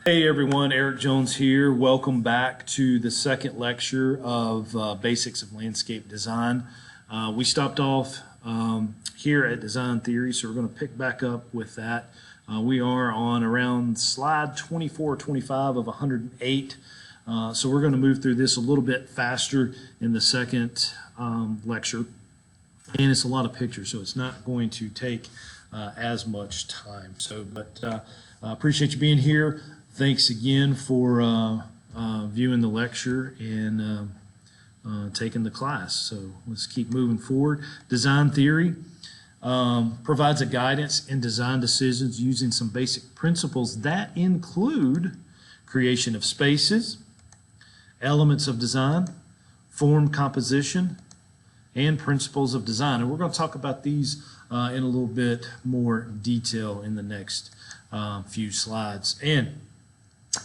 Hey everyone, Eric Jones here. Welcome back to the second lecture of Basics of Landscape Design. We stopped off here at Design Theory, so we're going to pick back up with that. We are on around slide 24 or 25 of 108. So we're going to move through this a little bit faster in the second lecture. And it's a lot of pictures, so it's not going to take as much time. But appreciate you being here. Thanks again for viewing the lecture and taking the class. So let's keep moving forward. Design theory provides a guidance in design decisions using some basic principles that include creation of spaces, elements of design, form composition, and principles of design. And we're going to talk about these in a little bit more detail in the next few slides. And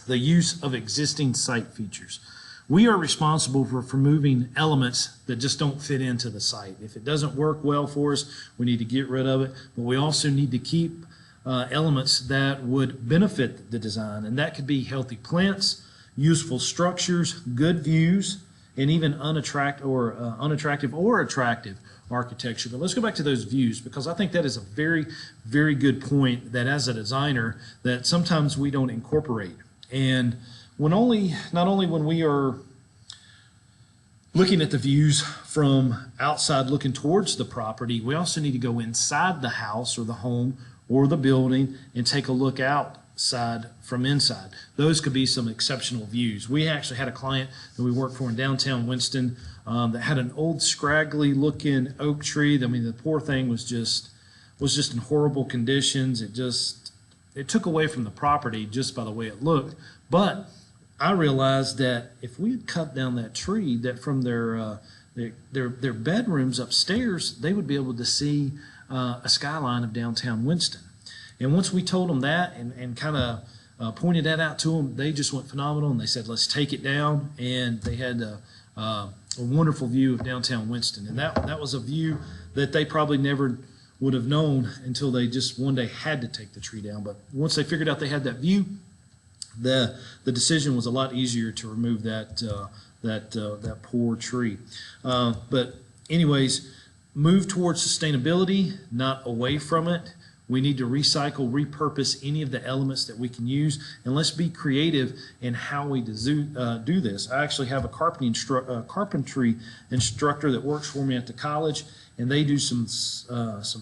the use of existing site features. We are responsible for removing elements that just don't fit into the site. If it doesn't work well for us, we need to get rid of it. But we also need to keep elements that would benefit the design. And that could be healthy plants, useful structures, good views, and even unattractive or attractive architecture. But let's go back to those views, because I think that is a very, very good point that as a designer that sometimes we don't incorporate. And not only when we are looking at the views from outside looking towards the property, we also need to go inside the house or the home or the building and take a look outside from inside. Those could be some exceptional views. We actually had a client that we worked for in downtown Winston that had an old scraggly looking oak tree. I mean, the poor thing was just in horrible conditions. It took away from the property just by the way it looked. But I realized that if we had cut down that tree, that from their bedrooms upstairs, they would be able to see a skyline of downtown Winston. And once we told them that and kind of pointed that out to them, they just went phenomenal, and they said, let's take it down. And they had a wonderful view of downtown Winston. And that was a view that they probably never would have known until they just one day had to take the tree down. But once they figured out they had that view, the decision was a lot easier to remove that poor tree. But anyways, move towards sustainability, not away from it. We need to recycle, repurpose any of the elements that we can use, and let's be creative in how we do this. I actually have a carpentry instructor that works for me at the college, and they do some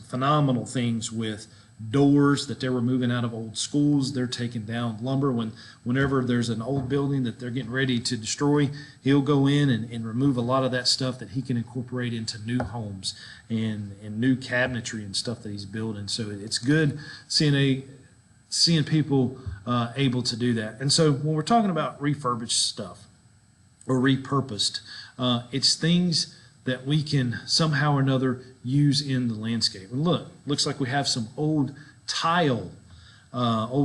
phenomenal things with doors that they're removing out of old schools. They're taking down lumber. Whenever there's an old building that they're getting ready to destroy, he'll go in and remove a lot of that stuff that he can incorporate into new homes and new cabinetry and stuff that he's building. So it's good seeing people able to do that. And so when we're talking about refurbished stuff or repurposed, it's things that we can somehow or another use in the landscape. And looks like we have some old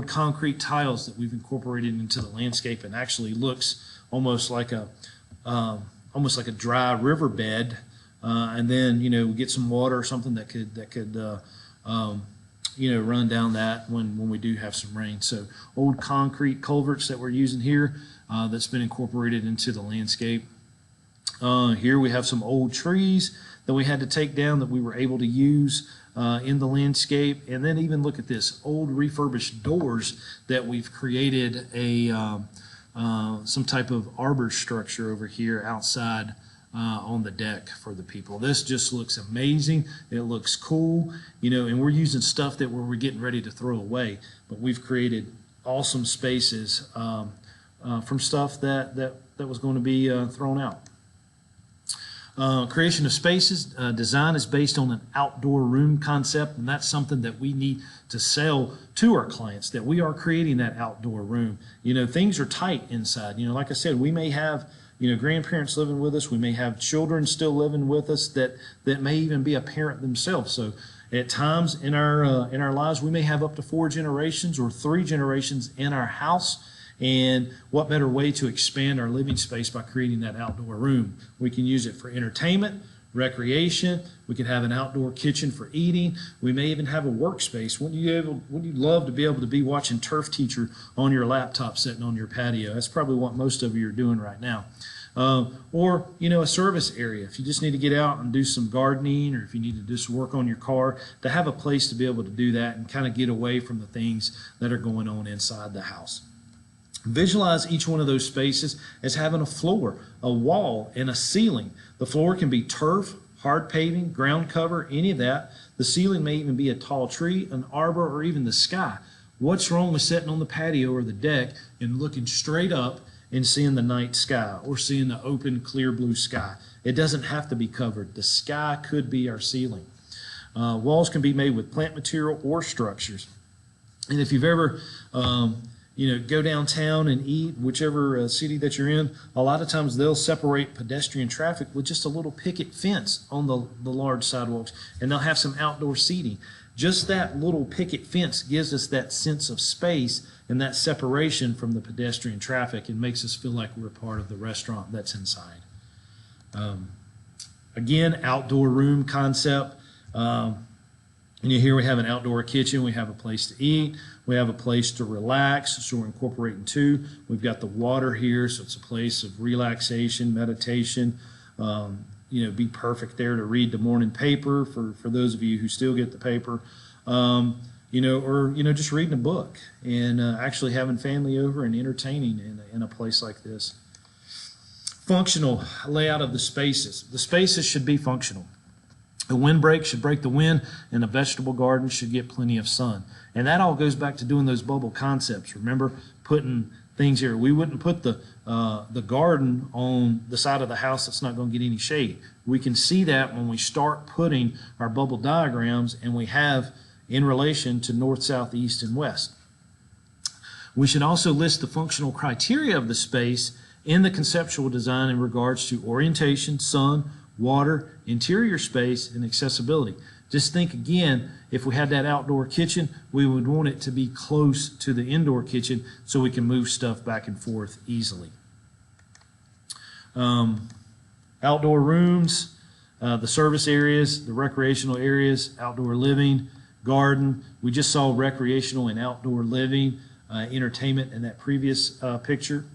concrete tiles that we've incorporated into the landscape, and actually looks almost like a dry riverbed. And then we get some water or something that could run down that when we do have some rain. So old concrete culverts that we're using here that's been incorporated into the landscape. Here we have some old trees that we had to take down that we were able to use in the landscape. And then even look at this, old refurbished doors that we've created some type of arbor structure over here outside on the deck for the people. This just looks amazing. It looks cool, and we're using stuff that we're getting ready to throw away, but we've created awesome spaces from stuff that was going to be thrown out. Creation of spaces. Design is based on an outdoor room concept, and that's something that we need to sell to our clients, that we are creating that outdoor room. Things are tight inside. Like I said, we may have grandparents living with us. We may have children still living with us that may even be a parent themselves. So at times in our lives, we may have up to 4 generations or 3 generations in our house. And what better way to expand our living space by creating that outdoor room? We can use it for entertainment, recreation. We could have an outdoor kitchen for eating. We may even have a workspace. Wouldn't you love to be able to be watching Turf Teacher on your laptop sitting on your patio? That's probably what most of you are doing right now. Or, a service area. If you just need to get out and do some gardening, or if you need to just work on your car, to have a place to be able to do that and kind of get away from the things that are going on inside the house. Visualize each one of those spaces as having a floor, a wall, and a ceiling. The floor can be turf, hard paving, ground cover, any of that. The ceiling may even be a tall tree, an arbor, or even the sky. What's wrong with sitting on the patio or the deck and looking straight up and seeing the night sky, or seeing the open, clear blue sky? It doesn't have to be covered. The sky could be our ceiling. Walls can be made with plant material or structures. And if you've ever go downtown and eat, whichever city that you're in, a lot of times they'll separate pedestrian traffic with just a little picket fence on the large sidewalks, and they'll have some outdoor seating. Just that little picket fence gives us that sense of space and that separation from the pedestrian traffic, and makes us feel like we're part of the restaurant that's inside. Again, outdoor room concept. And here we have an outdoor kitchen. We have a place to eat. We have a place to relax, so we're incorporating two. We've got the water here, so it's a place of relaxation, meditation. Be perfect there to read the morning paper for those of you who still get the paper. Or just reading a book and actually having family over and entertaining in a place like this. Functional layout of the spaces. The spaces should be functional. A windbreak should break the wind, and a vegetable garden should get plenty of sun. And that all goes back to doing those bubble concepts. Remember, putting things here. We wouldn't put the garden on the side of the house that's not going to get any shade. We can see that when we start putting our bubble diagrams, and we have in relation to north, south, east, and west. We should also list the functional criteria of the space in the conceptual design in regards to orientation, sun, water, interior space, and accessibility. Just think again, if we had that outdoor kitchen, we would want it to be close to the indoor kitchen so we can move stuff back and forth easily. Outdoor rooms, the service areas, the recreational areas, outdoor living, garden. We just saw recreational and outdoor living, entertainment in that previous picture.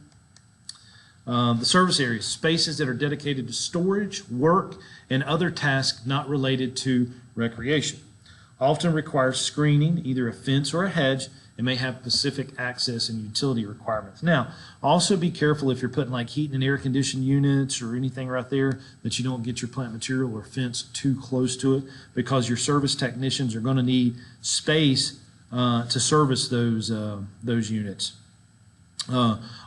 The service areas, spaces that are dedicated to storage, work, and other tasks not related to recreation. Often requires screening, either a fence or a hedge, and may have specific access and utility requirements. Now, also be careful if you're putting like heating and air conditioning units or anything right there, that you don't get your plant material or fence too close to it, because your service technicians are going to need space to service those units.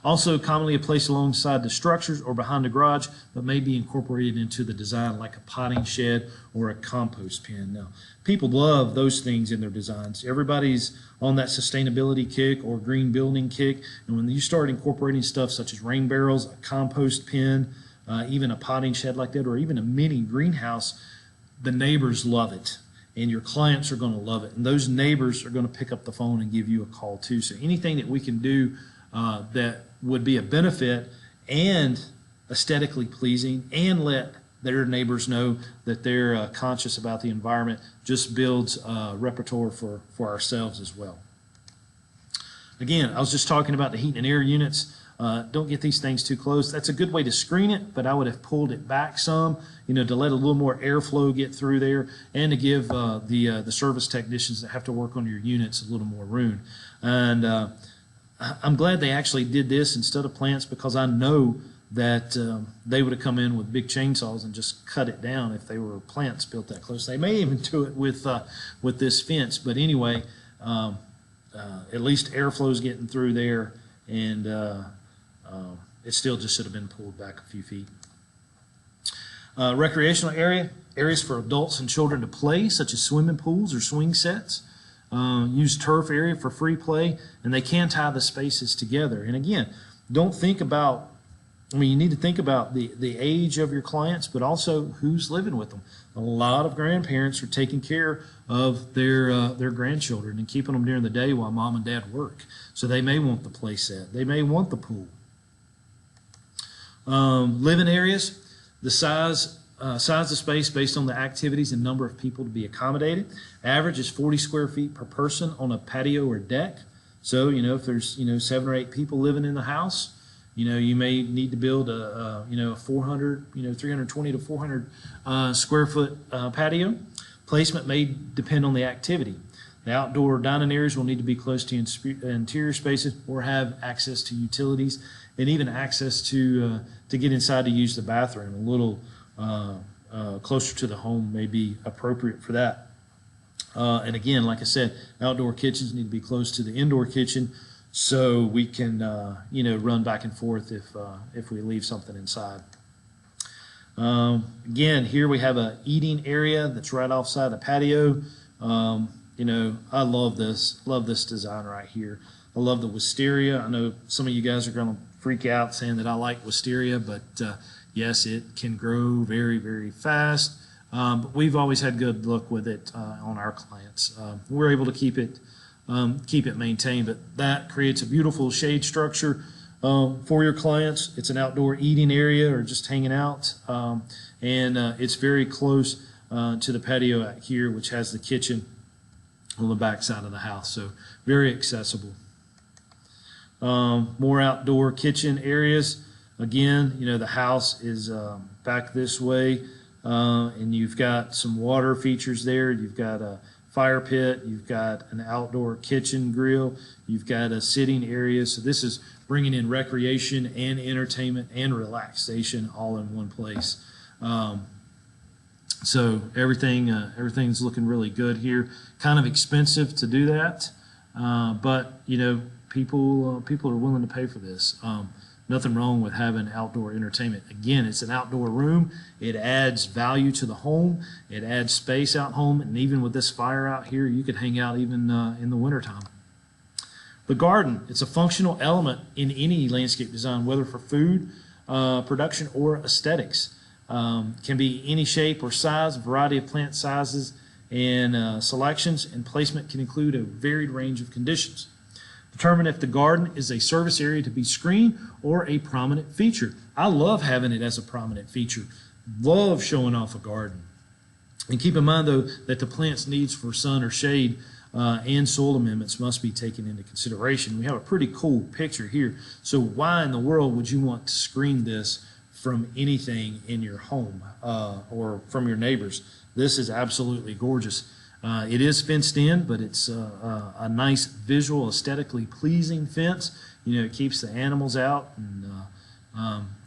Also commonly a place alongside the structures or behind the garage, but may be incorporated into the design like a potting shed or a compost pen. Now, people love those things in their designs. Everybody's on that sustainability kick or green building kick, and when you start incorporating stuff such as rain barrels, a compost pen, even a potting shed like that, or even a mini greenhouse, the neighbors love it. And your clients are going to love it. And those neighbors are going to pick up the phone and give you a call too. So anything that we can do that would be a benefit and aesthetically pleasing, and let their neighbors know that they're conscious about the environment, just builds repertoire for ourselves as well. Again, I was just talking about the heat and air units. Don't get these things too close. That's a good way to screen it, but I would have pulled it back some, to let a little more airflow get through there, and to give the service technicians that have to work on your units a little more room. And I'm glad they actually did this instead of plants, because I know that they would have come in with big chainsaws and just cut it down if they were plants built that close. They may even do it with this fence, but anyway, at least airflow's getting through there, and it still just should have been pulled back a few feet. Recreational areas for adults and children to play, such as swimming pools or swing sets. Use turf area for free play, and they can tie the spaces together. And again, don't think about, you need to think about the age of your clients, but also who's living with them. A lot of grandparents are taking care of their grandchildren and keeping them during the day while mom and dad work. So they may want the play set. They may want the pool. Living areas, the size size of space based on the activities and number of people to be accommodated. Average is 40 square feet per person on a patio or deck. So, if there's, 7 or 8 people living in the house, you may need to build a 400, 320 to 400 square foot patio. Placement may depend on the activity. The outdoor dining areas will need to be close to interior spaces or have access to utilities and even access to get inside to use the bathroom. A little closer to the home may be appropriate for that. And again, like I said, outdoor kitchens need to be close to the indoor kitchen so we can run back and forth if we leave something inside. Again, here we have a eating area that's right offside the patio. I love this design right here. I love the wisteria. I know some of you guys are going to freak out saying that I like wisteria, but yes, it can grow very, very fast. But we've always had good luck with it on our clients. We're able to keep it maintained, but that creates a beautiful shade structure for your clients. It's an outdoor eating area or just hanging out, and it's very close to the patio out here, which has the kitchen on the back side of the house, so very accessible. More outdoor kitchen areas. Again, the house is back this way, and you've got some water features there. You've got a fire pit. You've got an outdoor kitchen grill. You've got a sitting area. So this is bringing in recreation and entertainment and relaxation all in one place. So everything's looking really good here. Kind of expensive to do that, but people are willing to pay for this. Nothing wrong with having outdoor entertainment. Again, it's an outdoor room. It adds value to the home. It adds space out home, and even with this fire out here, you could hang out even in the wintertime. The garden, it's a functional element in any landscape design, whether for food production or aesthetics. Can be any shape or size, a variety of plant sizes and selections, and placement can include a varied range of conditions. Determine if the garden is a service area to be screened or a prominent feature. I love having it as a prominent feature. Love showing off a garden. And keep in mind, though, that the plant's needs for sun or shade and soil amendments must be taken into consideration. We have a pretty cool picture here. So why in the world would you want to screen this from anything in your home or from your neighbors? This is absolutely gorgeous. It is fenced in, but it's a nice visual, aesthetically pleasing fence. It keeps the animals out and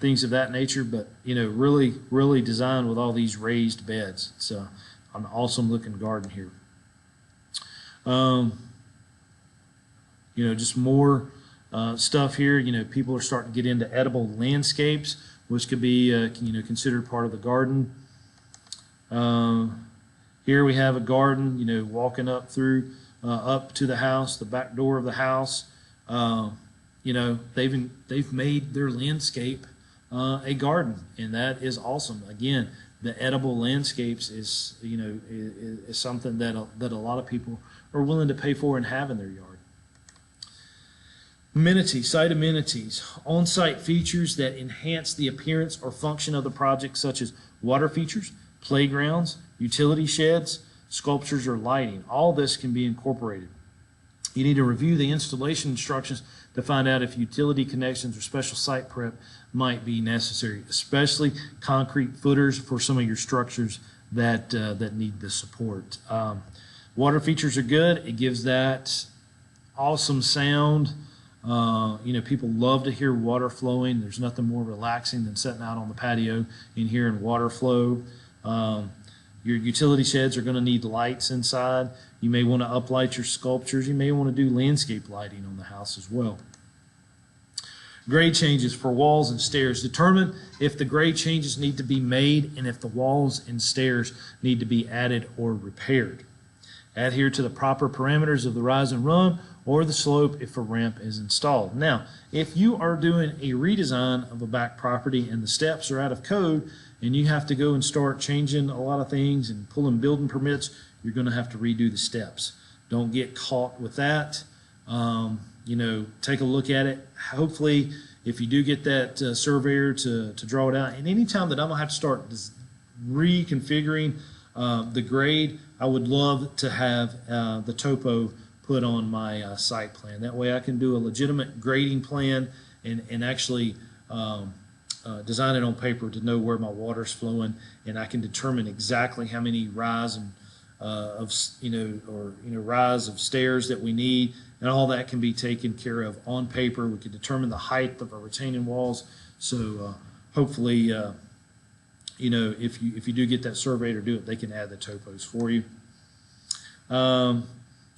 things of that nature, but really, really designed with all these raised beds. It's an awesome looking garden here. Just more stuff here. People are starting to get into edible landscapes, which could be considered part of the garden. Here we have a garden, walking up through up to the house, the back door of the house. They've made their landscape a garden, and that is awesome. Again, the edible landscapes is something that a lot of people are willing to pay for and have in their yard. Amenities, site amenities, on-site features that enhance the appearance or function of the project, such as water features, playgrounds, utility sheds, sculptures, or lighting. All this can be incorporated. You need to review the installation instructions to find out if utility connections or special site prep might be necessary, especially concrete footers for some of your structures that need the support. Water features are good. It gives that awesome sound. People love to hear water flowing. There's nothing more relaxing than sitting out on the patio and hearing water flow. Your utility sheds are going to need lights inside. You may want to uplight your sculptures. You may want to do landscape lighting on the house as well. Grade changes for walls and stairs. Determine if the grade changes need to be made and if the walls and stairs need to be added or repaired. Adhere to the proper parameters of the rise and run or the slope if a ramp is installed. Now, if you are doing a redesign of a back property and the steps are out of code and you have to go and start changing a lot of things and pulling building permits, you're going to have to redo the steps. Don't get caught with that. Take a look at it. Hopefully, if you do get that surveyor to draw it out, and anytime that I'm going to have to start reconfiguring the grade, I would love to have the topo put on my site plan. That way I can do a legitimate grading plan and actually design it on paper to know where my water's flowing, and I can determine exactly how many rise and rise of stairs that we need, and all that can be taken care of on paper. We can determine the height of our retaining walls. So hopefully, if you do get that surveyor to do it, they can add the topos for you.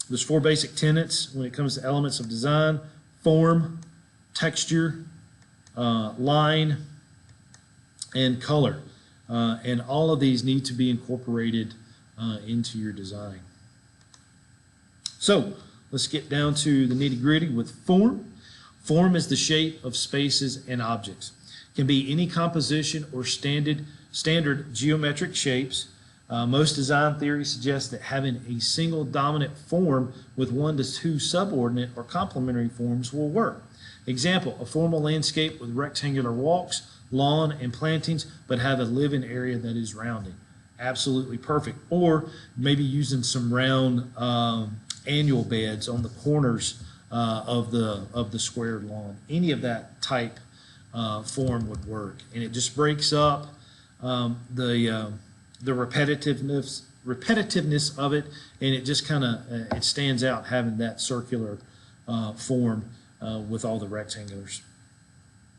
There's 4 basic tenets when it comes to elements of design: form, texture, line, and color. And all of these need to be incorporated into your design. So let's get down to the nitty-gritty with form. Form is the shape of spaces and objects. It can be any composition or standard geometric shapes. Most design theory suggests that having a single dominant form with 1 to 2 subordinate or complementary forms will work. Example, a formal landscape with rectangular walks, lawn, and plantings, but have a living area that is rounded. Absolutely perfect. Or maybe using some round annual beds on the corners of the squared lawn. Any of that type form would work, and it just breaks up the repetitiveness of it, and it just kind of it stands out having that circular form with all the rectangulars.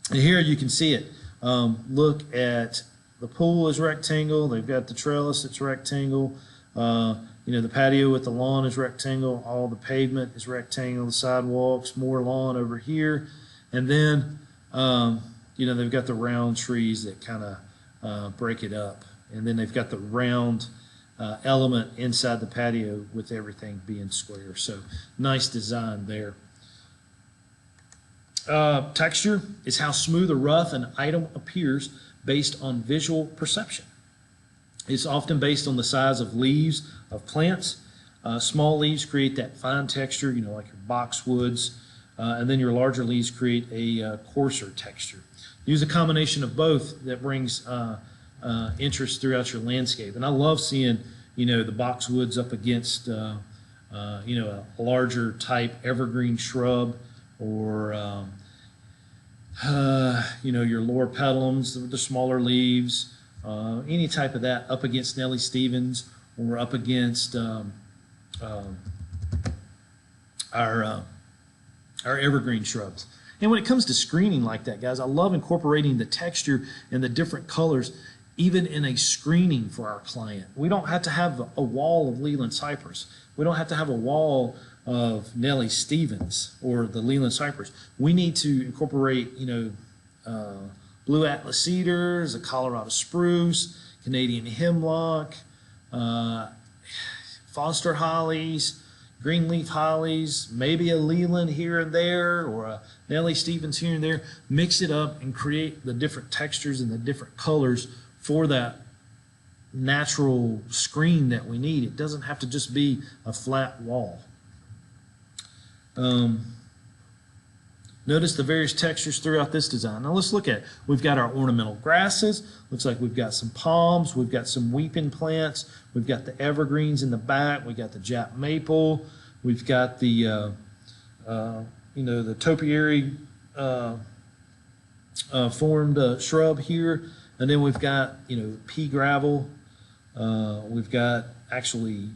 And here you can see it. Look at the pool is rectangle. They've got the trellis that's rectangle. The patio with the lawn is rectangle. All the pavement is rectangle. The sidewalks, more lawn over here, and then they've got the round trees that kind of break it up, and then they've got the round element inside the patio with everything being square. So nice design there. Texture is how smooth or rough an item appears based on visual perception. It's often based on the size of leaves of plants. Small leaves create that fine texture, like your boxwoods, and then your larger leaves create a coarser texture. Use a combination of both that brings interest throughout your landscape. And I love seeing, the boxwoods up against, a larger type evergreen shrub, or your lower petalums, the smaller leaves, any type of that up against Nellie Stevens, or up against our evergreen shrubs. And when it comes to screening like that, guys, I love incorporating the texture and the different colors even in a screening for our client. We don't have to have a wall of Leland cypress. We don't have to have a wall of Nellie Stevens or the Leland cypress. We need to incorporate, blue Atlas cedars, a Colorado spruce, Canadian hemlock, Foster hollies, greenleaf hollies, maybe a Leland here and there, or a Nellie Stevens here and there. Mix it up and create the different textures and the different colors for that natural screen that we need. It doesn't have to just be a flat wall. Notice the various textures throughout this design. Now let's look at it. We've got our ornamental grasses. Looks like we've got some palms. We've got some weeping plants. We've got the evergreens in the back. We've got the Jap maple. We've got the the topiary formed shrub here. And then we've got, pea gravel. We've got actually,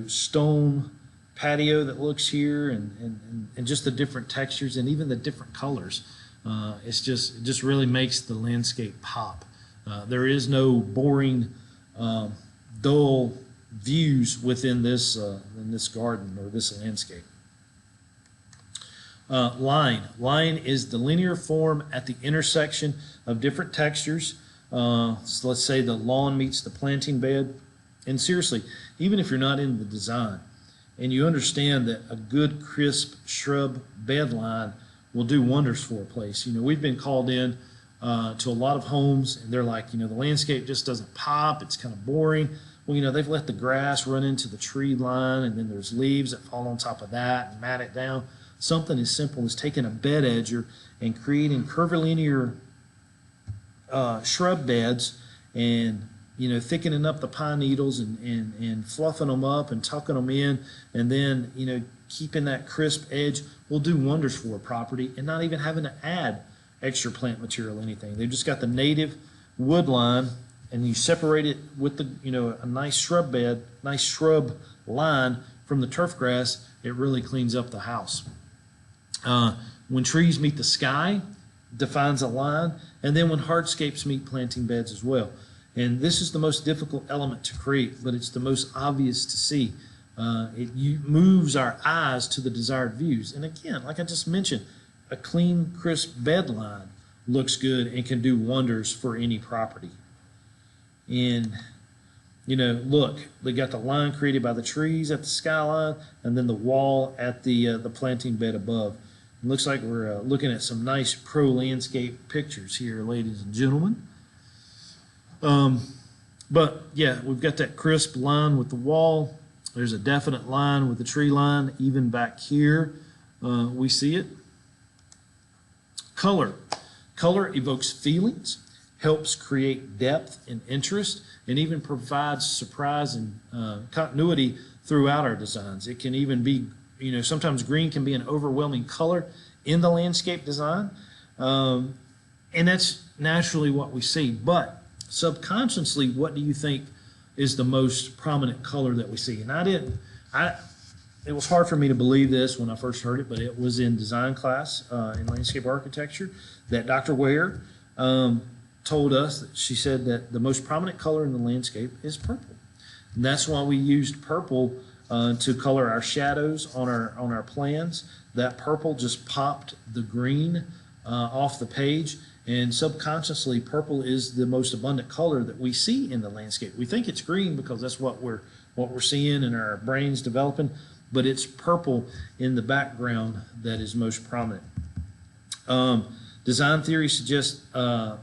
stone patio that looks here, and just the different textures and even the different colors. It just really makes the landscape pop. There is no boring, dull views within this garden or this landscape. Line is the linear form at the intersection of different textures. So let's say the lawn meets the planting bed. And seriously, even if you're not in the design and you understand that a good crisp shrub bed line will do wonders for a place. We've been called in to a lot of homes, and they're like, the landscape just doesn't pop. It's kind of boring. Well, they've let the grass run into the tree line, and then there's leaves that fall on top of that and mat it down. Something as simple as taking a bed edger and creating curvilinear shrub beds and thickening up the pine needles and fluffing them up and tucking them in, and then, keeping that crisp edge will do wonders for a property, and not even having to add extra plant material or anything. They've just got the native wood line, and you separate it with a nice shrub bed, nice shrub line from the turf grass. It really cleans up the house. When trees meet the sky, defines a line, and then when hardscapes meet planting beds as well. And this is the most difficult element to create, but it's the most obvious to see. It moves our eyes to the desired views. And again, like I just mentioned, a clean, crisp bed line looks good and can do wonders for any property. And, look, they got the line created by the trees at the skyline, and then the wall at the planting bed above. It looks like we're looking at some nice pro landscape pictures here, ladies and gentlemen. But yeah, we've got that crisp line with the wall. There's a definite line with the tree line. Even back here, we see it. Color. Color evokes feelings, helps create depth and interest, and even provides surprise and continuity throughout our designs. It can even be, sometimes green can be an overwhelming color in the landscape design, and that's naturally what we see. But subconsciously, what do you think is the most prominent color that we see? And it was hard for me to believe this when I first heard it, but it was in design class in landscape architecture that Dr. Ware told us. That she said that the most prominent color in the landscape is purple. And that's why we used purple to color our shadows on our plans. That purple just popped the green off the page. And subconsciously, purple is the most abundant color that we see in the landscape. We think it's green because that's what we're seeing and our brains developing, but it's purple in the background that is most prominent. Design theory suggests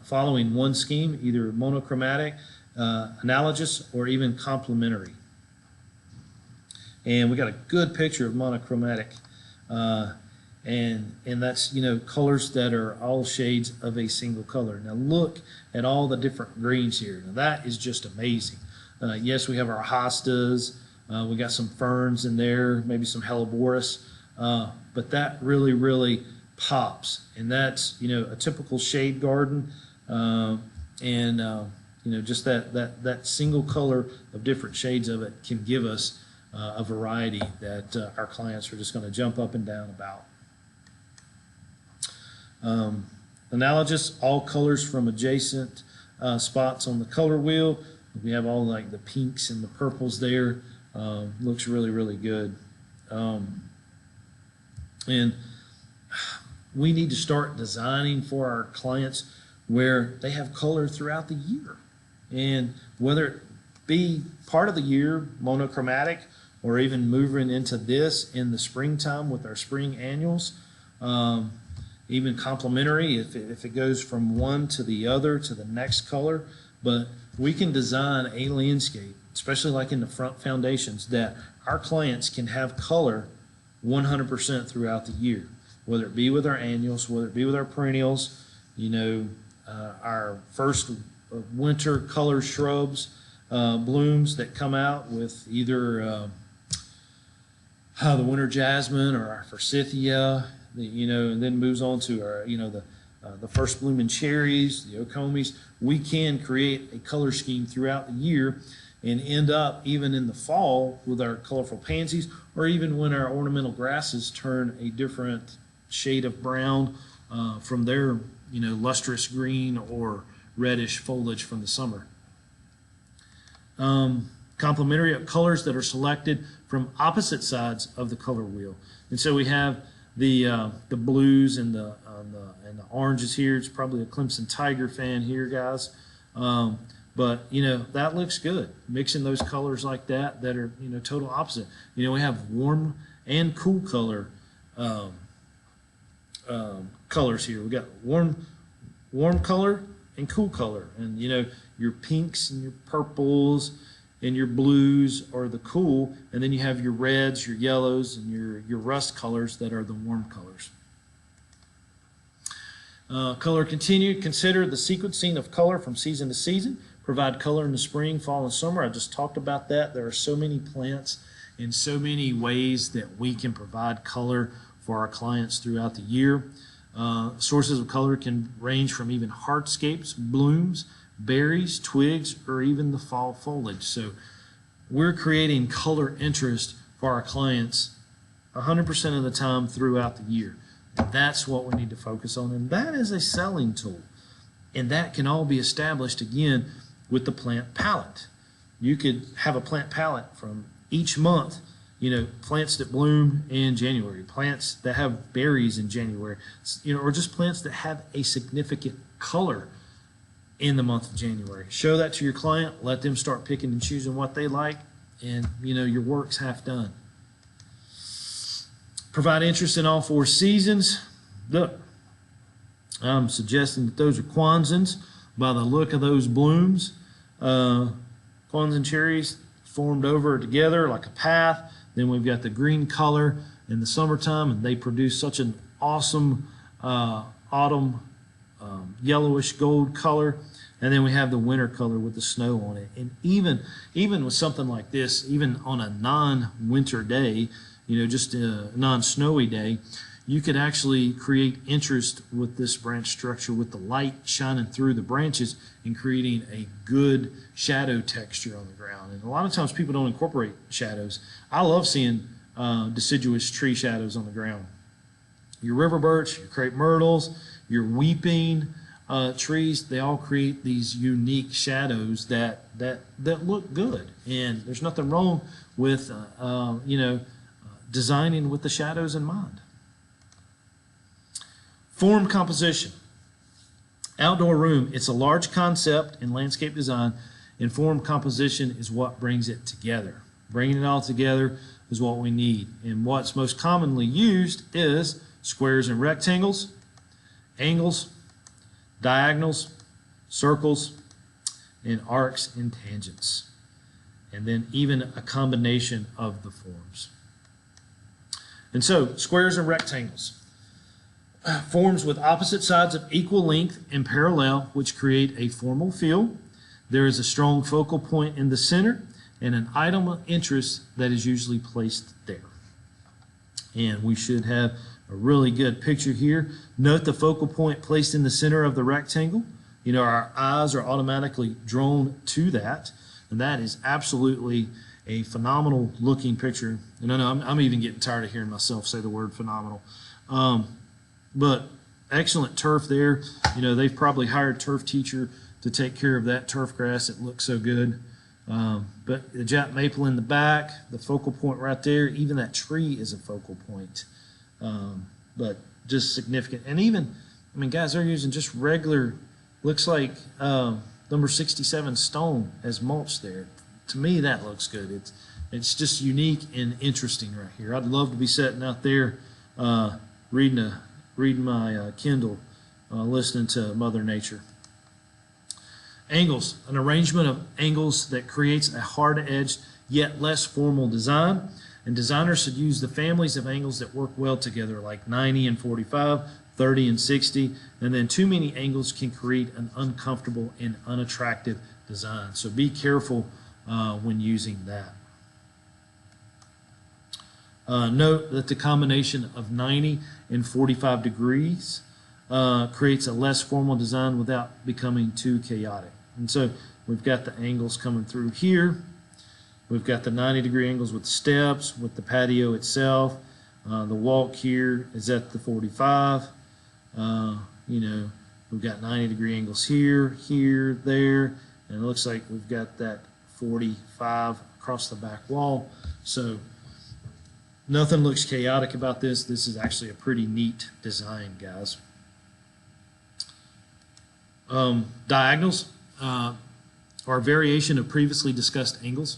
following one scheme, either monochromatic, analogous, or even complementary. And we got a good picture of monochromatic. And that's, colors that are all shades of a single color. Now look at all the different greens here. Now that is just amazing. Yes, we have our hostas. We got some ferns in there, maybe some helleborus. But that really, really pops. And that's, a typical shade garden. Just that single color of different shades of it can give us a variety that our clients are just going to jump up and down about. Analogous, all colors from adjacent spots on the color wheel. We have all like the pinks and the purples there. Looks really, really good. And we need to start designing for our clients where they have color throughout the year. And whether it be part of the year, monochromatic, or even moving into this in the springtime with our spring annuals, even complementary if it goes from one to the other to the next color. But we can design a landscape, especially like in the front foundations, that our clients can have color 100% throughout the year, whether it be with our annuals, whether it be with our perennials, our first winter color shrubs, blooms that come out with either the winter jasmine or our forsythia, and then moves on to our, the first blooming cherries, the okomies. We can create a color scheme throughout the year and end up even in the fall with our colorful pansies, or even when our ornamental grasses turn a different shade of brown from their, lustrous green or reddish foliage from the summer. Complementary colors that are selected from opposite sides of the color wheel. And so we have the blues and the oranges here. It's probably a Clemson Tiger fan here, guys. But that looks good. Mixing those colors like that are total opposite. We have warm and cool color colors here. We got warm color and cool color, and your pinks and your purples and your blues are the cool, and then you have your reds, your yellows, and your rust colors that are the warm colors. Color continued. Consider the sequencing of color from season to season. provide color in the spring, fall, and summer. I just talked about that. There are so many plants and so many ways that we can provide color for our clients throughout the year. Sources of color can range from even hardscapes, blooms, berries, twigs, or even the fall foliage. So we're creating color interest for our clients 100% of the time throughout the year. That's what we need to focus on, and that is a selling tool. And that can all be established, again, with the plant palette. You could have a plant palette from each month, plants that bloom in January, plants that have berries in January, or just plants that have a significant color in the month of January. Show that to your client, let them start picking and choosing what they like, and your work's half done. Provide interest in all 4 seasons. Look, I'm suggesting that those are Kwanzans by the look of those blooms. Kwanzan cherries formed over together like a path. Then we've got the green color in the summertime, and they produce such an awesome autumn yellowish gold color. And then we have the winter color with the snow on it. And even with something like this, even on a non-winter day, just a non-snowy day, you could actually create interest with this branch structure with the light shining through the branches and creating a good shadow texture on the ground. And a lot of times people don't incorporate shadows. I love seeing deciduous tree shadows on the ground. Your river birch, your crepe myrtles, your weeping trees, they all create these unique shadows that look good. And there's nothing wrong with designing with the shadows in mind. Form composition. Outdoor room, it's a large concept in landscape design, and form composition is what brings it together. Bringing it all together is what we need. And what's most commonly used is squares and rectangles, angles, diagonals, circles, and arcs and tangents. And then even a combination of the forms. And so, squares and rectangles. Forms with opposite sides of equal length and parallel, which create a formal feel. There is a strong focal point in the center and an item of interest that is usually placed there. And we should have a really good picture here. Note the focal point placed in the center of the rectangle. Our eyes are automatically drawn to that, and that is absolutely a phenomenal looking picture. And I know I'm even getting tired of hearing myself say the word phenomenal. But excellent turf there. They've probably hired a turf teacher to take care of that turf grass. It looks so good. But the Jap maple in the back, the focal point right there, even that tree is a focal point. But just significant. And even, guys, they're using just regular, looks like number 67 stone as mulch there. To me, that looks good. It's just unique and interesting right here. I'd love to be sitting out there reading my Kindle, listening to Mother Nature. Angles, an arrangement of angles that creates a hard-edged yet less formal design. And designers should use the families of angles that work well together, like 90 and 45, 30 and 60, and then too many angles can create an uncomfortable and unattractive design. So be careful when using that. Note that the combination of 90 and 45 degrees creates a less formal design without becoming too chaotic. And so we've got the angles coming through here. We've got the 90-degree angles with the steps, with the patio itself. The walk here is at the 45. We've got 90-degree angles here, here, there, and it looks like we've got that 45 across the back wall. So nothing looks chaotic about this. This is actually a pretty neat design, guys. Diagonals are a variation of previously discussed angles,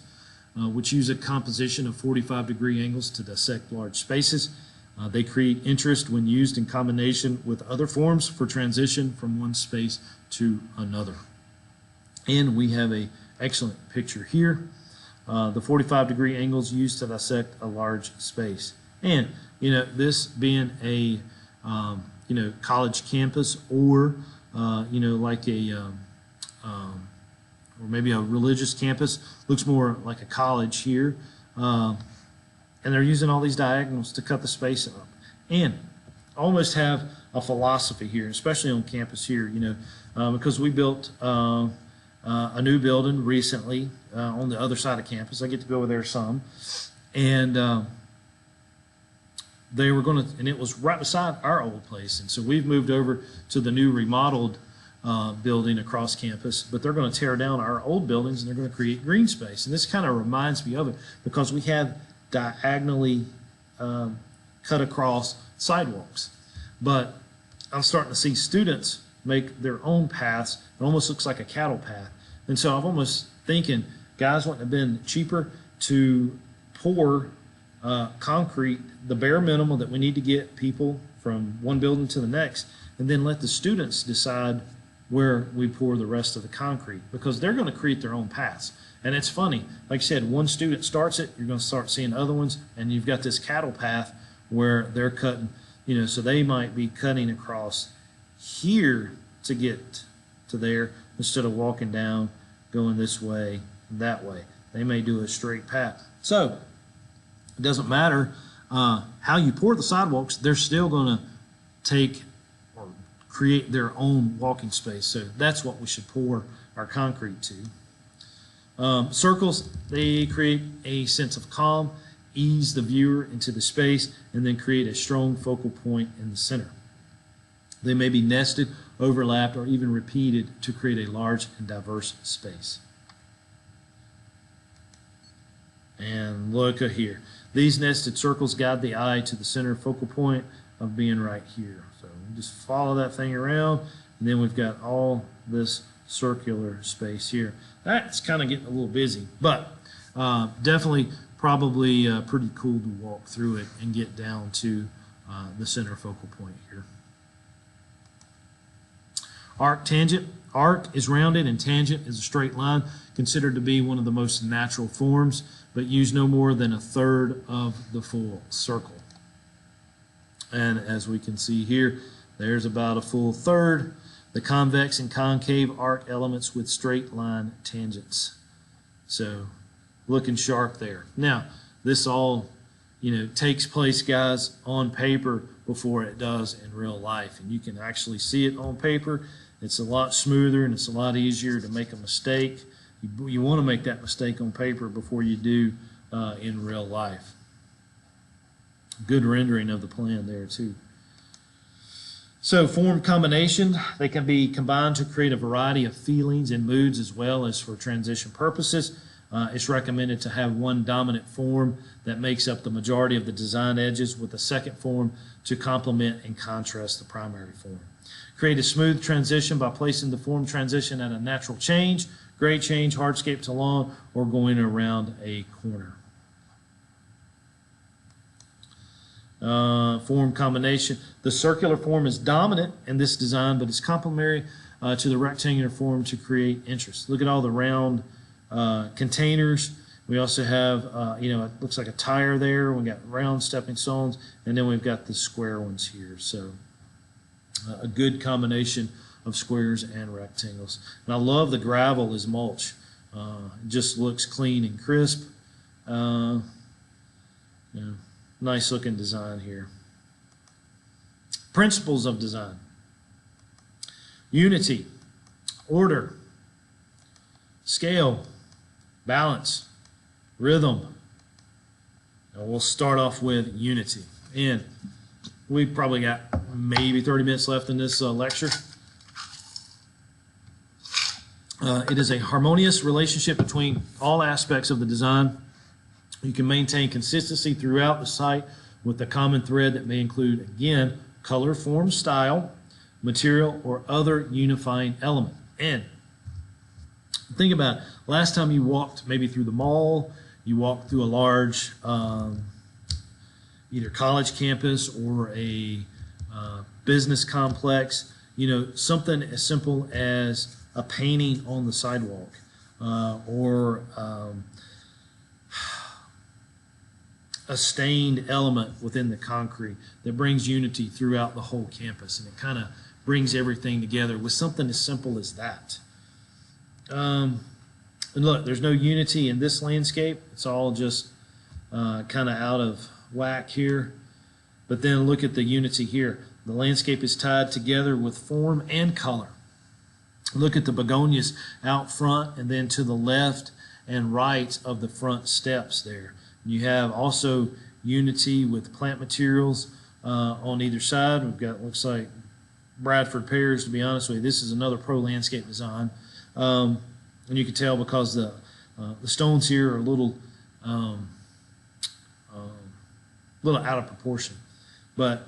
which use a composition of 45-degree angles to dissect large spaces. They create interest when used in combination with other forms for transition from one space to another. And we have an excellent picture here. The 45-degree angles used to dissect a large space. And, this being a, college campus or, like a or maybe a religious campus. Looks more like a college here. And they're using all these diagonals to cut the space up. And almost have a philosophy here, especially on campus here, because we built a new building recently on the other side of campus. I get to go over there some. And they were going to, and it was right beside our old place. And so we've moved over to the new remodeled building across campus, but they're going to tear down our old buildings and they're going to create green space. And this kind of reminds me of it because we have diagonally cut across sidewalks. But I'm starting to see students make their own paths. It almost looks like a cattle path. And so I'm almost thinking, guys, wouldn't it have been cheaper to pour concrete, the bare minimum that we need to get people from one building to the next, and then let the students decide where we pour the rest of the concrete, because they're going to create their own paths. And it's funny, like I said, one student starts it, you're going to start seeing other ones, and you've got this cattle path where they're cutting, so they might be cutting across here to get to there instead of walking down, going this way, that way. They may do a straight path. So it doesn't matter how you pour the sidewalks, they're still going to take or create their own walking space. So that's what we should pour our concrete to. Circles, they create a sense of calm, ease the viewer into the space, and then create a strong focal point in the center. They may be nested, overlapped, or even repeated to create a large and diverse space. And look at here. These nested circles guide the eye to the center focal point of being right here. So we just follow that thing around, and then we've got all this circular space here. That's kind of getting a little busy, but definitely probably pretty cool to walk through it and get down to the center focal point here. Arc tangent. Arc is rounded and tangent is a straight line, considered to be one of the most natural forms, but use no more than a third of the full circle. And as we can see here, there's about a full third. The convex and concave arc elements with straight line tangents. So looking sharp there. Now, this all, takes place, guys, on paper before it does in real life. And you can actually see it on paper. It's a lot smoother and it's a lot easier to make a mistake. You want to make that mistake on paper before you do in real life. Good rendering of the plan there too. So form combination, they can be combined to create a variety of feelings and moods as well as for transition purposes. It's recommended to have one dominant form that makes up the majority of the design edges with a second form to complement and contrast the primary form. Create a smooth transition by placing the form transition at a natural change, grade change, hardscape to lawn, or going around a corner. Form combination. The circular form is dominant in this design, but it's complementary to the rectangular form to create interest. Look at all the round containers. We also have, it looks like a tire there. We've got round stepping stones, and then we've got the square ones here. So a good combination of squares and rectangles. And I love the gravel as mulch. It just looks clean and crisp. Nice looking design here. Principles of design. Unity, order, scale, balance, rhythm. And we'll start off with unity. And we've probably got maybe 30 minutes left in this lecture. It is a harmonious relationship between all aspects of the design. You can maintain consistency throughout the site with a common thread that may include, again, color, form, style, material, or other unifying element. And think about it. Last time you walked maybe through the mall, you walked through a large either college campus or a business complex, something as simple as a painting on the sidewalk or a stained element within the concrete that brings unity throughout the whole campus, and it kind of brings everything together with something as simple as that. And look, there's no unity in this landscape. It's all just kind of out of whack here. But then look at the unity here. The landscape is tied together with form and color. Look at the begonias out front and then to the left and right of the front steps there. You have also unity with plant materials on either side. We've got, looks like Bradford pears, to be honest with you. This is another pro landscape design. And you can tell because the stones here are a little out of proportion. But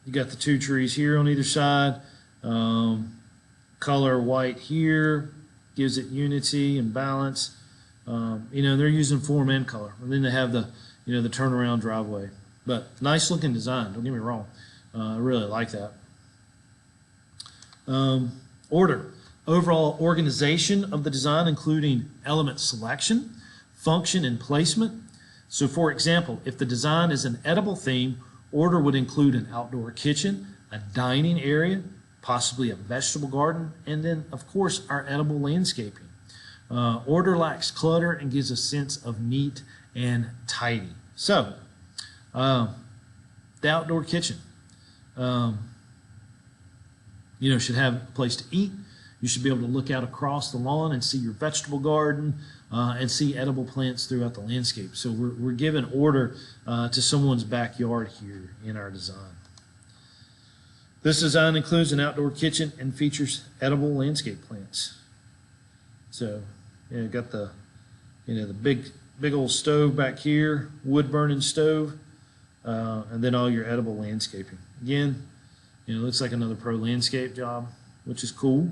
you got the two trees here on either side. Color white here gives it unity and balance. They're using form and color. And then they have the turnaround driveway. But nice looking design, don't get me wrong. I really like that. Order. Overall organization of the design, including element selection, function, and placement. So for example, if the design is an edible theme, order would include an outdoor kitchen, a dining area, possibly a vegetable garden, and then, of course, our edible landscaping. Order lacks clutter and gives a sense of neat and tidy. So, the outdoor kitchen, should have a place to eat. You should be able to look out across the lawn and see your vegetable garden and see edible plants throughout the landscape. So we're giving order to someone's backyard here in our design. This design includes an outdoor kitchen and features edible landscape plants. So got the the big old stove back here, wood burning stove, and then all your edible landscaping. Again, it looks like another pro landscape job, which is cool.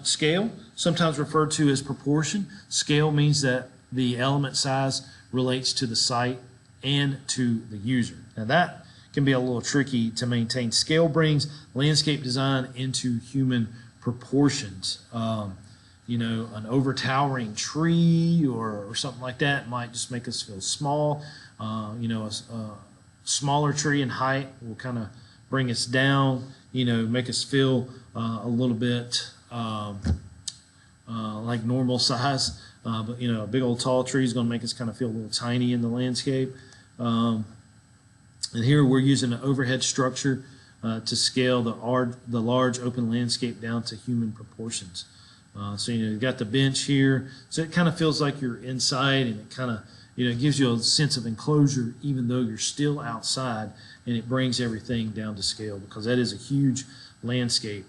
Scale, sometimes referred to as proportion. Scale means that the element size relates to the site and to the user. Now that can be a little tricky to maintain. Scale brings landscape design into human proportions. An overtowering tree or something like that might just make us feel small. A smaller tree in height will kind of bring us down, make us feel a little bit like normal size. But a big old tall tree is going to make us kind of feel a little tiny in the landscape. And here we're using an overhead structure to scale the large open landscape down to human proportions. So you've got the bench here, so it kind of feels like you're inside, and it kind of gives you a sense of enclosure even though you're still outside, and it brings everything down to scale because that is a huge landscape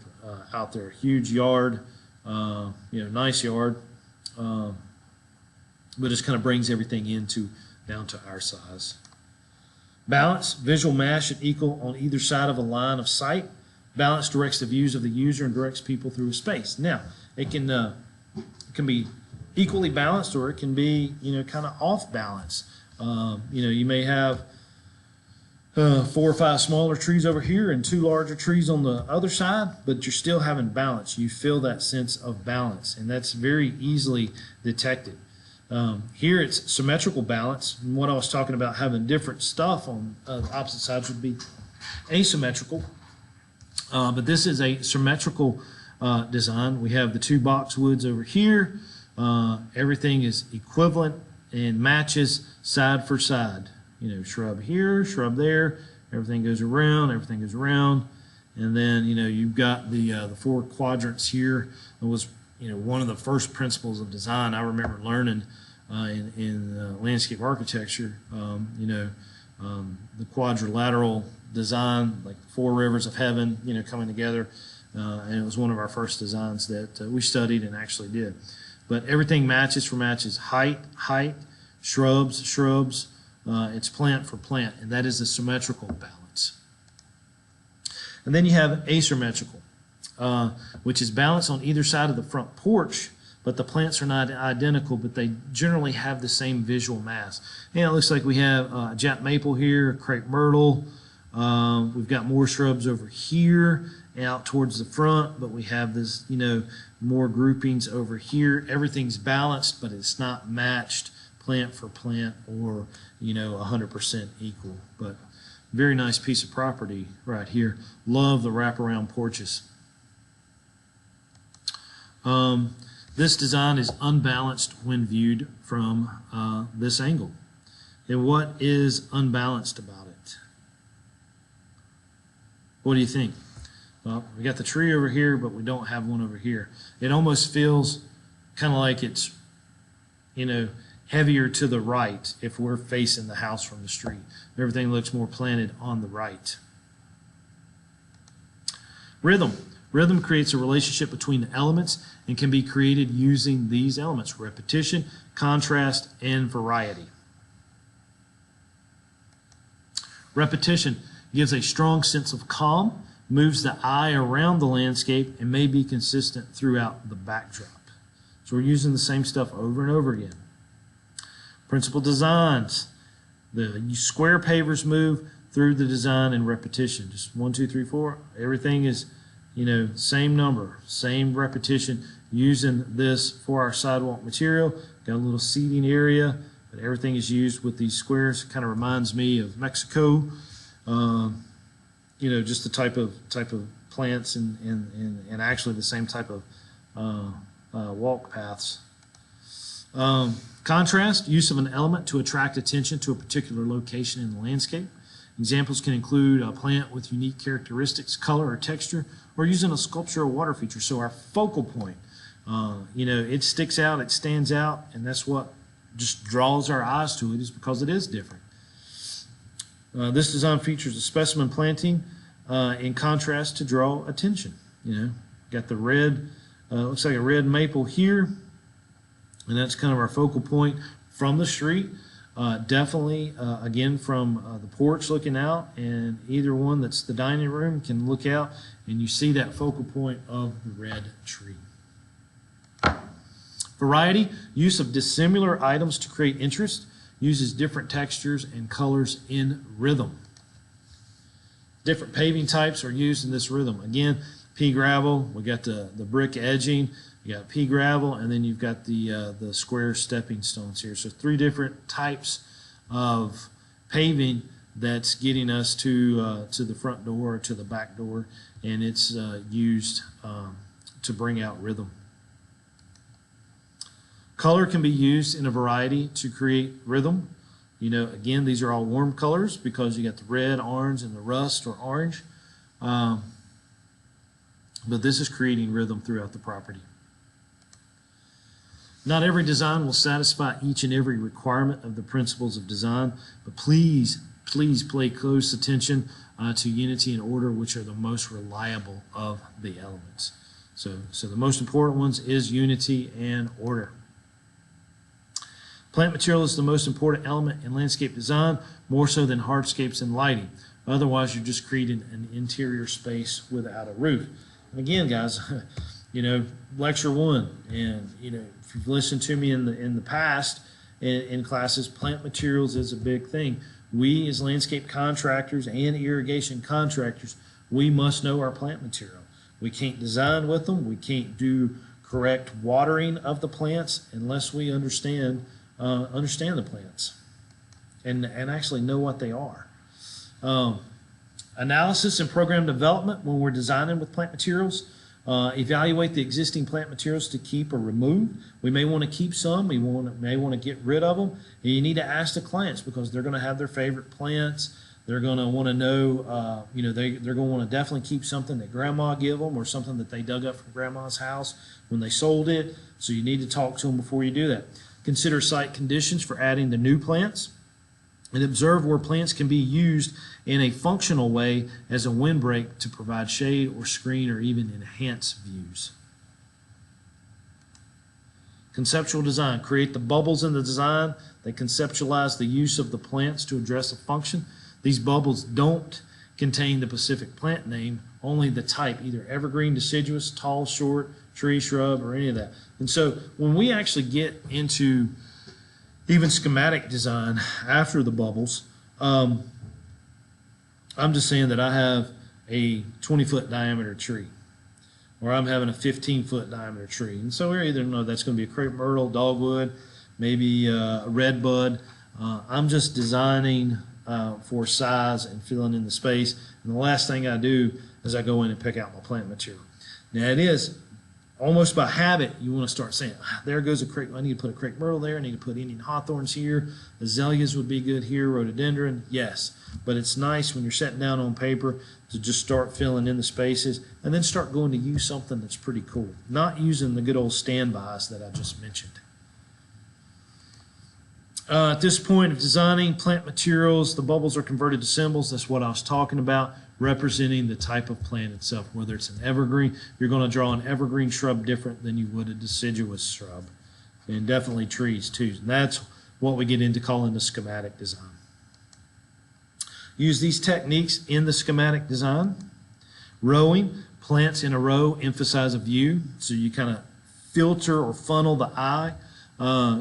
out there, huge yard, nice yard, but it just kind of brings everything down to our size. Balance, visual match and equal on either side of a line of sight. Balance directs the views of the user and directs people through a space. Now, it can be equally balanced, or it can be kind of off balance. You may have 4 or 5 smaller trees over here and 2 larger trees on the other side, but you're still having balance. You feel that sense of balance, and that's very easily detected. Here it's symmetrical balance, and what I was talking about having different stuff on opposite sides would be asymmetrical, but this is a symmetrical design. We have the 2 boxwoods over here. Everything is equivalent and matches side for side. Shrub here, shrub there, everything goes around, and then you've got the 4 quadrants here. It was one of the first principles of design I remember learning in landscape architecture. The quadrilateral design, like 4 rivers of heaven, coming together, and it was one of our first designs that we studied and actually did. But everything matches for matches, height, shrubs. It's plant for plant, and that is the symmetrical balance. And then you have asymmetrical, which is balance on either side of the front porch, but the plants are not identical, but they generally have the same visual mass. And it looks like we have Jap maple here, crepe myrtle. We've got more shrubs over here out towards the front, but we have this, more groupings over here. Everything's balanced, but it's not matched plant for plant or 100% equal. But very nice piece of property right here. Love the wraparound porches. This design is unbalanced when viewed from this angle. And what is unbalanced about it? What do you think? Well, we got the tree over here, but we don't have one over here. It almost feels kind of like it's, heavier to the right if we're facing the house from the street. Everything looks more planted on the right. Rhythm. Rhythm creates a relationship between the elements and can be created using these elements: repetition, contrast, and variety. Repetition gives a strong sense of calm, moves the eye around the landscape, and may be consistent throughout the backdrop. So we're using the same stuff over and over again. Principal designs. The square pavers move through the design in repetition. Just 1, 2, 3, 4. Everything is, same number, same repetition. Using this for our sidewalk material. Got a little seating area, but everything is used with these squares. Kind of reminds me of Mexico. Just the type of plants and actually the same type of walk paths. Contrast, use of an element to attract attention to a particular location in the landscape. Examples can include a plant with unique characteristics, color, or texture, or using a sculpture or water feature. So our focal point, it sticks out, it stands out, and that's what just draws our eyes to it, is because it is different. This design features a specimen planting in contrast to draw attention. Got the red, looks like a red maple here, and that's kind of our focal point from the street. Definitely, again, from the porch looking out, and either one that's the dining room can look out, and you see that focal point of the red tree. Variety, use of dissimilar items to create interest, uses different textures and colors in rhythm. Different paving types are used in this rhythm. Again, pea gravel, we got the brick edging, you got pea gravel, and then you've got the square stepping stones here. So 3 different types of paving that's getting us to the front door or to the back door, and it's used to bring out rhythm. Color can be used in a variety to create rhythm. Again, these are all warm colors because you got the red, orange, and the rust or orange. But this is creating rhythm throughout the property. Not every design will satisfy each and every requirement of the principles of design, but please pay close attention to unity and order, which are the most reliable of the elements. So the most important ones is unity and order. Plant material is the most important element in landscape design, more so than hardscapes and lighting. Otherwise, you're just creating an interior space without a roof. And again, guys, lecture 1, and if you've listened to me in the past in classes, plant materials is a big thing. We as landscape contractors and irrigation contractors, we must know our plant material. We can't design with them. We can't do correct watering of the plants unless we understand the plants and actually know what they are. Analysis and program development when we're designing with plant materials. Evaluate the existing plant materials to keep or remove. We may want to keep some. We may want to get rid of them. And you need to ask the clients because they're going to have their favorite plants. They're going to want to know, they're going to want to definitely keep something that Grandma gave them or something that they dug up from Grandma's house when they sold it. So you need to talk to them before you do that. Consider site conditions for adding the new plants, and observe where plants can be used in a functional way as a windbreak to provide shade or screen or even enhance views. Conceptual design. Create the bubbles in the design that conceptualize the use of the plants to address a function. These bubbles don't contain the specific plant name, only the type, either evergreen, deciduous, tall, short, tree, shrub, or any of that. And so when we actually get into even schematic design after the bubbles, I'm just saying that I have a 20-foot diameter tree, or I'm having a 15-foot diameter tree. And so we either know that's going to be a crepe myrtle, dogwood, maybe a red bud. I'm just designing for size and filling in the space. And the last thing I do is I go in and pick out my plant material. Now it is almost by habit, you want to start saying, there goes a crepe. I need to put a crepe myrtle there. I need to put Indian hawthorns here. Azaleas would be good here. Rhododendron, yes. But it's nice when you're sitting down on paper to just start filling in the spaces and then start going to use something that's pretty cool. Not using the good old standbys that I just mentioned. At this point of designing plant materials, the bubbles are converted to symbols. That's what I was talking about, representing the type of plant itself. Whether it's an evergreen, you're going to draw an evergreen shrub different than you would a deciduous shrub. And definitely trees too. And that's what we get into calling the schematic design. Use these techniques in the schematic design. Rowing, plants in a row emphasize a view. So you kind of filter or funnel the eye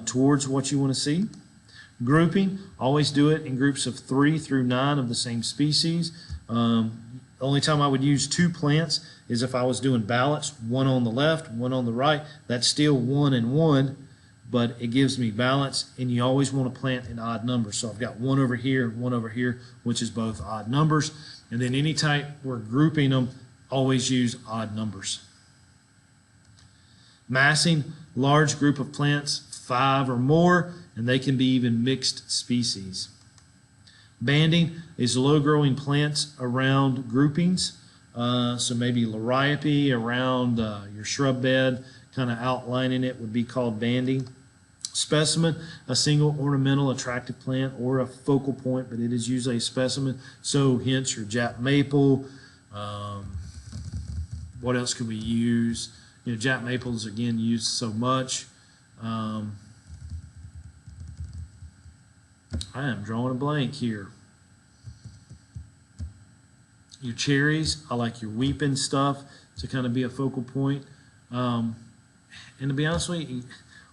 towards what you want to see. Grouping, always do it in groups of 3 through 9 of the same species. The only time I would use 2 plants is if I was doing balance, one on the left, one on the right. That's still 1 and 1, but it gives me balance, and you always want to plant in odd numbers. So I've got 1 over here, which is both odd numbers. And then any type we're grouping them, always use odd numbers. Massing, large group of plants, 5 or more, and they can be even mixed species. Banding is low-growing plants around groupings, so maybe liriope around your shrub bed, kind of outlining it would be called banding. Specimen, a single ornamental attractive plant or a focal point, but it is usually a specimen, so hence your Jap maple. What else could we use? You know, Jap maples, again, used so much. I am drawing a blank here. Your cherries, I like your weeping stuff to kind of be a focal point. And to be honest with you,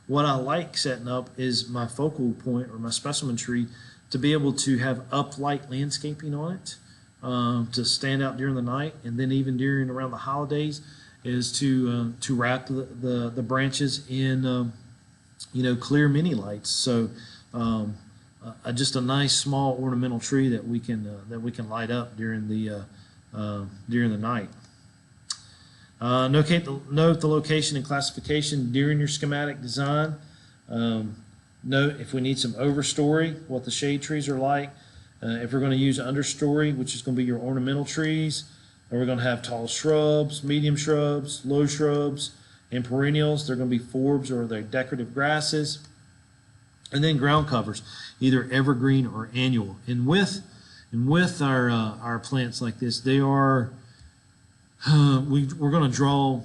what I like setting up is my focal point or my specimen tree to be able to have uplight landscaping on it, to stand out during the night, and then even during around the holidays is to wrap the branches in clear mini lights. So just a nice small ornamental tree that we can light up during the night. Note the location and classification during your schematic design. Note if we need some overstory, what the shade trees are like. If we're going to use understory, which is going to be your ornamental trees, and we're going to have tall shrubs, medium shrubs, low shrubs, and perennials. They're going to be forbs or they're decorative grasses. And then ground covers, either evergreen or annual. And with our plants like this, they are we're going to draw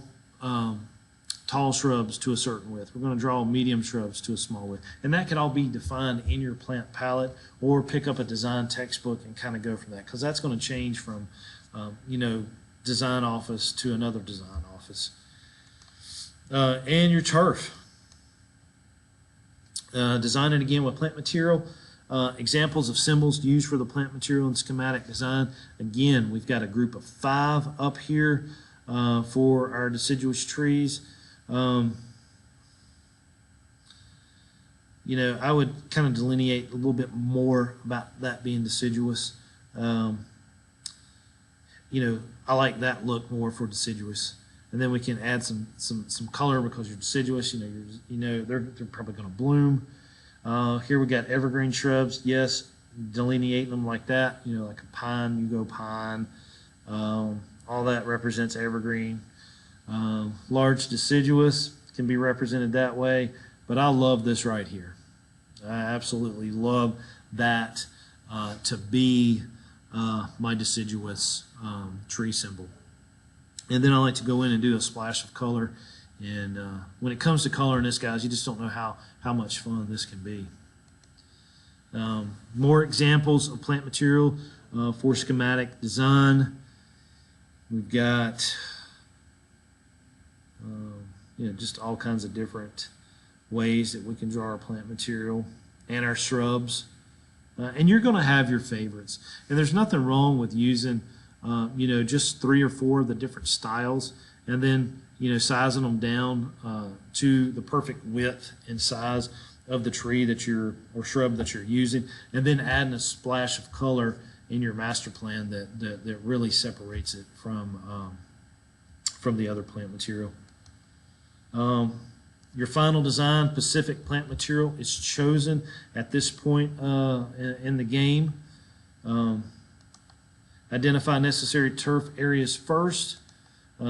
tall shrubs to a certain width. We're going to draw medium shrubs to a small width, and that can all be defined in your plant palette, or pick up a design textbook and kind of go from that, because that's going to change from design office to another design office. And your turf. Design it again with plant material. Examples of symbols used for the plant material and schematic design. Again, we've got a group of 5 up here for our deciduous trees. I would kind of delineate a little bit more about that being deciduous. I like that look more for deciduous. And then we can add some color because you're deciduous. They're probably going to bloom. Here we got evergreen shrubs. Yes, delineating them like that. Like a pine, you go pine. All that represents evergreen. Large deciduous can be represented that way. But I love this right here. I absolutely love that to be my deciduous tree symbol. And then I like to go in and do a splash of color. And when it comes to coloring this, guys, you just don't know how much fun this can be. More examples of plant material for schematic design. We've got just all kinds of different ways that we can draw our plant material and our shrubs. And you're going to have your favorites. And there's nothing wrong with using just 3 or 4 of the different styles, and then sizing them down to the perfect width and size of the tree or shrub that you're using, and then adding a splash of color in your master plan that really separates it from the other plant material. Your final design, Pacific plant material, is chosen at this point in the game. Identify necessary turf areas first.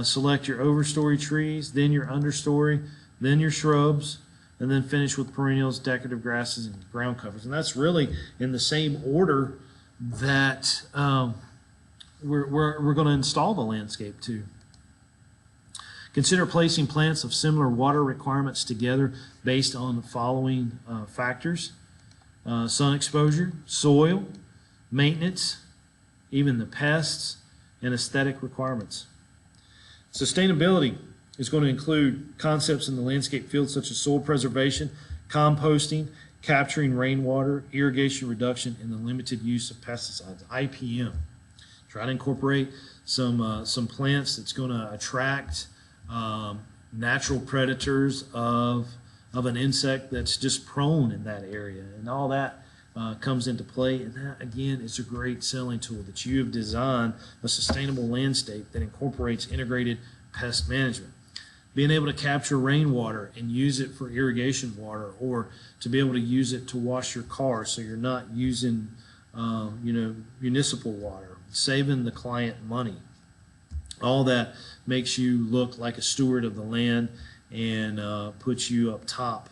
Select your overstory trees, then your understory, then your shrubs, and then finish with perennials, decorative grasses, and ground covers. And that's really in the same order that we're going to install the landscape too. Consider placing plants of similar water requirements together based on the following factors: sun exposure, soil, maintenance, even the pests, and aesthetic requirements. Sustainability is going to include concepts in the landscape field such as soil preservation, composting, capturing rainwater, irrigation reduction, and the limited use of pesticides, IPM. Try to incorporate some plants that's going to attract natural predators of an insect that's just prone in that area, and all that comes into play. And that, again, is a great selling tool that you have designed a sustainable landscape that incorporates integrated pest management. Being able to capture rainwater and use it for irrigation water, or to be able to use it to wash your car so you're not using municipal water, saving the client money. All that makes you look like a steward of the land and puts you up top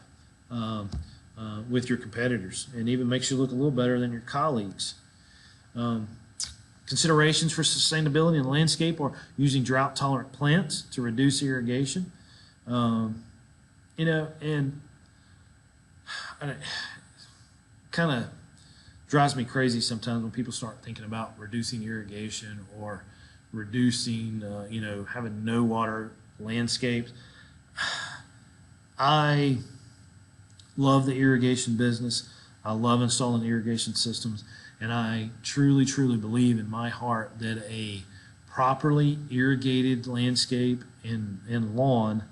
with your competitors, and even makes you look a little better than your colleagues. Considerations for sustainability in the landscape are using drought-tolerant plants to reduce irrigation. And kind of drives me crazy sometimes when people start thinking about reducing irrigation or reducing, having no water landscapes. I love the irrigation business. I love installing irrigation systems, and I truly, truly believe in my heart that a properly irrigated landscape and lawn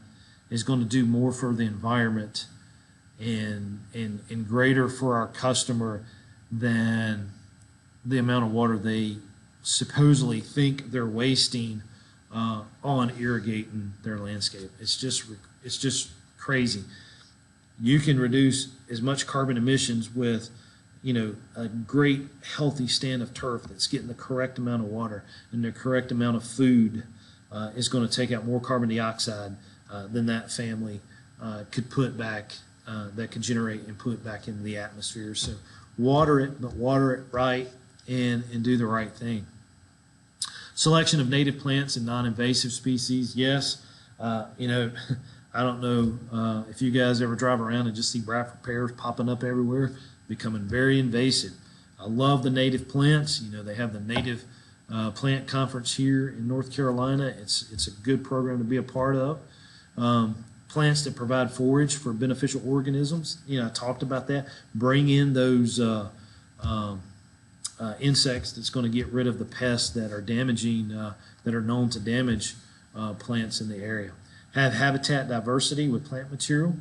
is going to do more for the environment and greater for our customer than the amount of water they supposedly think they're wasting on irrigating their landscape. It's just crazy. You can reduce as much carbon emissions with a great healthy stand of turf that's getting the correct amount of water and the correct amount of food. Is going to take out more carbon dioxide than that family could put back, that could generate and put back into the atmosphere. So water it, but water it right and do the right thing. Selection of native plants and non-invasive species. Yes, I don't know if you guys ever drive around and just see Bradford pears popping up everywhere, becoming very invasive. I love the native plants. They have the native plant conference here in North Carolina. It's a good program to be a part of. Plants that provide forage for beneficial organisms. I talked about that. Bring in those insects that's going to get rid of the pests that are damaging, that are known to damage plants in the area. Have habitat diversity with plant material.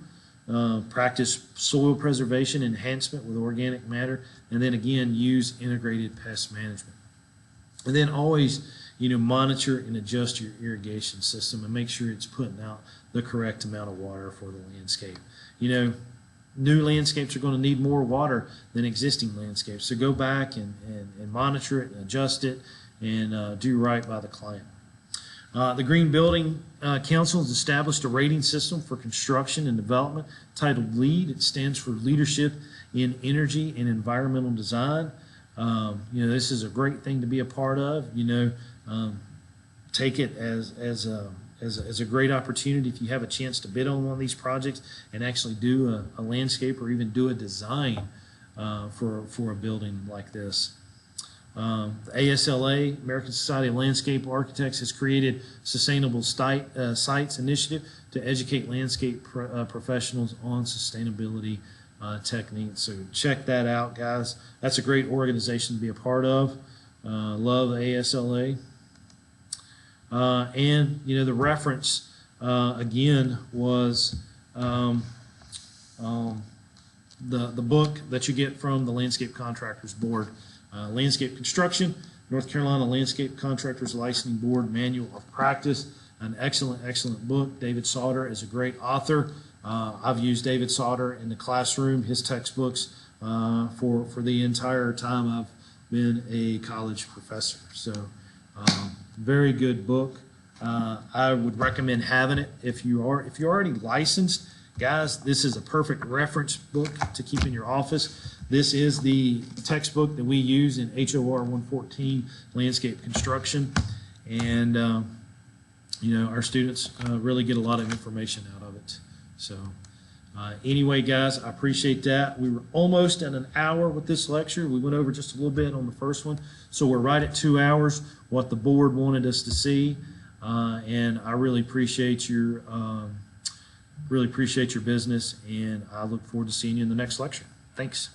Practice soil preservation enhancement with organic matter, and then again use integrated pest management. And then always, monitor and adjust your irrigation system and make sure it's putting out the correct amount of water for the landscape. New landscapes are going to need more water than existing landscapes. So go back and monitor it and adjust it and do right by the client. The Green Building Council has established a rating system for construction and development titled LEED. It stands for Leadership in Energy and Environmental Design. This is a great thing to be a part of. Take it as a great opportunity if you have a chance to bid on one of these projects and actually do a landscape or even do a design for a building like this. The ASLA, American Society of Landscape Architects, has created Sustainable Sites Initiative to educate landscape professionals on sustainability techniques. So check that out, guys. That's a great organization to be a part of. Love ASLA. And the reference again was the book that you get from the Landscape Contractors Board. Landscape Construction, North Carolina Landscape Contractors Licensing Board Manual of Practice. an excellent book. David Sauter is a great author. I've used David Sauter in the classroom, his textbooks, for the entire time I've been a college professor. So very good book. I would recommend having it if you're already licensed. Guys, this is a perfect reference book to keep in your office. This is the textbook that we use in HOR 114 landscape construction, and our students really get a lot of information out of it. So anyway, guys, I appreciate that. We were almost at an hour with this lecture. We went over just a little bit on the first one, so we're right at 2 hours, what the board wanted us to see, and I really appreciate your business, and I look forward to seeing you in the next lecture. Thanks.